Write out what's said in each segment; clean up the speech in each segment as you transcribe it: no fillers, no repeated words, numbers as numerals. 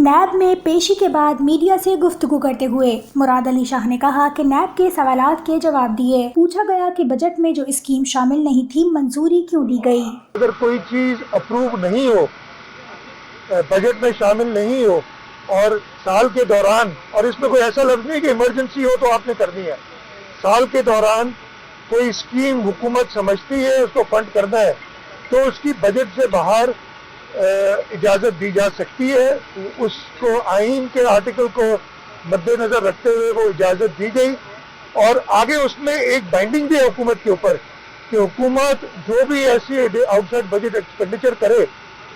NAB میں پیشی کے بعد میڈیا سے گفتگو کرتے ہوئے مراد علی شاہ نے کہا کہ نیب کے سوالات کے جواب دیے۔ پوچھا گیا کہ بجٹ میں جو اسکیم شامل نہیں تھی منظوری کیوں دی گئی۔ اگر کوئی چیز اپروو نہیں ہو، بجٹ میں شامل نہیں ہو اور سال کے دوران، اور اس میں کوئی ایسا لفظ نہیں کہ ایمرجنسی ہو تو آپ نے کرنی ہے، سال کے دوران کوئی اسکیم حکومت سمجھتی ہے اس کو فنڈ کرنا ہے تو اس کی بجٹ سے باہر اجازت دی جا سکتی ہے۔ اس کو آئین کے آرٹیکل کو مد نظر رکھتے ہوئے وہ اجازت دی گئی، اور آگے اس میں ایک بائنڈنگ بھی ہے حکومت کے اوپر کہ حکومت جو بھی ایسی آؤٹ سائڈ بجٹ ایکسپینڈیچر کرے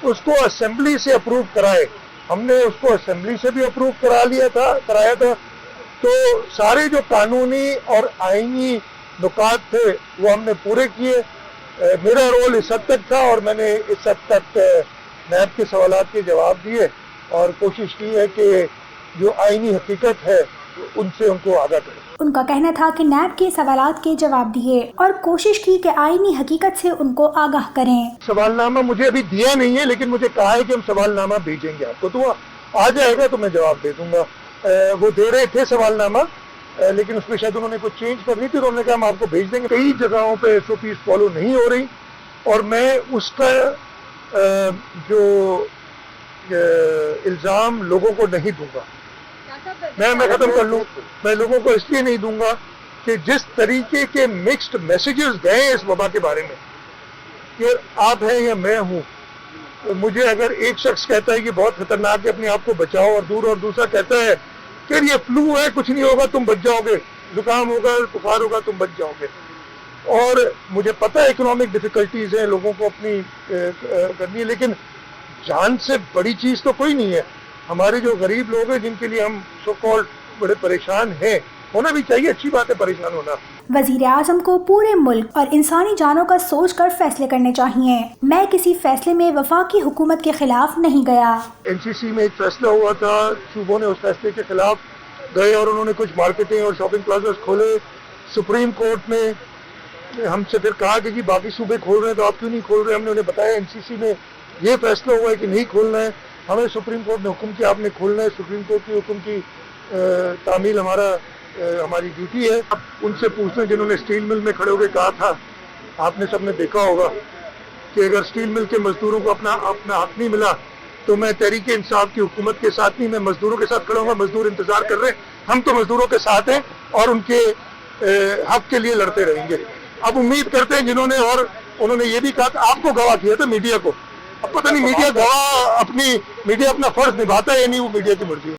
اس کو اسمبلی سے اپروو کرائے۔ ہم نے اس کو اسمبلی سے بھی اپروو کرایا تھا، تو سارے جو قانونی اور آئینی نکات تھے وہ ہم نے پورے کیے۔ میرا رول اس حد تک تھا اور میں نے اس حد تک نیب کے سوالات کے جواب دیے اور کوشش کی ہے کہ جو آئینی حقیقت ہے ان سے ان کو آگاہ کریں۔ ان کا کہنا تھا کہ نیب کے سوالات کے جواب دیے اور کوشش کی کہ آئینی حقیقت سے ان کو آگاہ کریں۔ سوال نامہ مجھے ابھی دیا نہیں ہے، لیکن مجھے کہا ہے کہ ہم سوال نامہ بھیجیں گے آپ کو، تو آ جائے گا تو میں جواب دے دوں گا۔ وہ دے رہے تھے سوال نامہ، لیکن اس میں شاید انہوں نے کچھ چینج کرنی تھی، انہوں نے کہا ہم آپ کو بھیج دیں گے۔ کئی جگہوں پہ SOPs فالو نہیں ہو رہی اور میں اس کا جو الزام لوگوں کو نہیں دوں گا۔ میں ختم کر لوں، میں لوگوں کو اس لیے نہیں دوں گا کہ جس طریقے کے مکسڈ میسیجز گئے اس وبا کے بارے میں کہ آپ ہیں یا میں ہوں، مجھے اگر ایک شخص کہتا ہے کہ بہت خطرناک ہے اپنے آپ کو بچاؤ، اور دوسرا کہتا ہے کہ یہ فلو ہے کچھ نہیں ہوگا تم بچ جاؤ گے، زکام ہوگا بخار ہوگا تم بچ جاؤ گے، اور مجھے پتہ ہے اکنامک ڈیفیکلٹیز ہیں لوگوں کو اپنی کرنی ہے، لیکن جان سے بڑی چیز تو کوئی نہیں ہے۔ ہمارے جو غریب لوگ ہیں جن کے لیے ہم سو کالڈ بڑے پریشان ہیں، ہونا بھی چاہیے، اچھی بات ہے پریشان ہونا۔ وزیر اعظم کو پورے ملک اور انسانی جانوں کا سوچ کر فیصلے کرنے چاہیے۔ میں کسی فیصلے میں وفاقی حکومت کے خلاف نہیں گیا۔ NCC میں ایک فیصلہ ہوا تھا، صوبوں نے اس فیصلے کے خلاف گئے اور انہوں نے کچھ مارکیٹیں اور شاپنگ پلازاز کھولے۔ سپریم کورٹ نے ہم سے پھر کہا کہ جی باقی صوبے کھول رہے ہیں تو آپ کیوں نہیں کھول رہے؟ ہم نے انہیں بتایا NCC میں یہ فیصلہ ہوا ہے کہ نہیں کھولنا ہے، ہمیں سپریم کورٹ نے حکم کیا آپ نے کھولنا ہے، سپریم کورٹ کے حکم کی تعمیل ہماری ڈیوٹی ہے۔ ان سے پوچھنا جنہوں نے اسٹیل مل میں کھڑے ہو کے کہا تھا، آپ نے سب نے دیکھا ہوگا کہ اگر اسٹیل مل کے مزدوروں کو اپنا حق نہیں ملا تو میں تحریک انصاف کی حکومت کے ساتھ نہیں، میں مزدوروں کے ساتھ کھڑا ہوں گا۔ مزدور انتظار کر رہے ہیں، ہم تو مزدوروں کے ساتھ ہیں اور ان کے حق کے لیے لڑتے رہیں گے۔ اب امید کرتے ہیں جنہوں نے، اور انہوں نے یہ بھی کہا کہ آپ کو گواہ کیا تھا میڈیا کو، اب پتہ نہیں میڈیا اپنا فرض نبھاتا ہے یا نہیں، وہ میڈیا کی مرضی ہے۔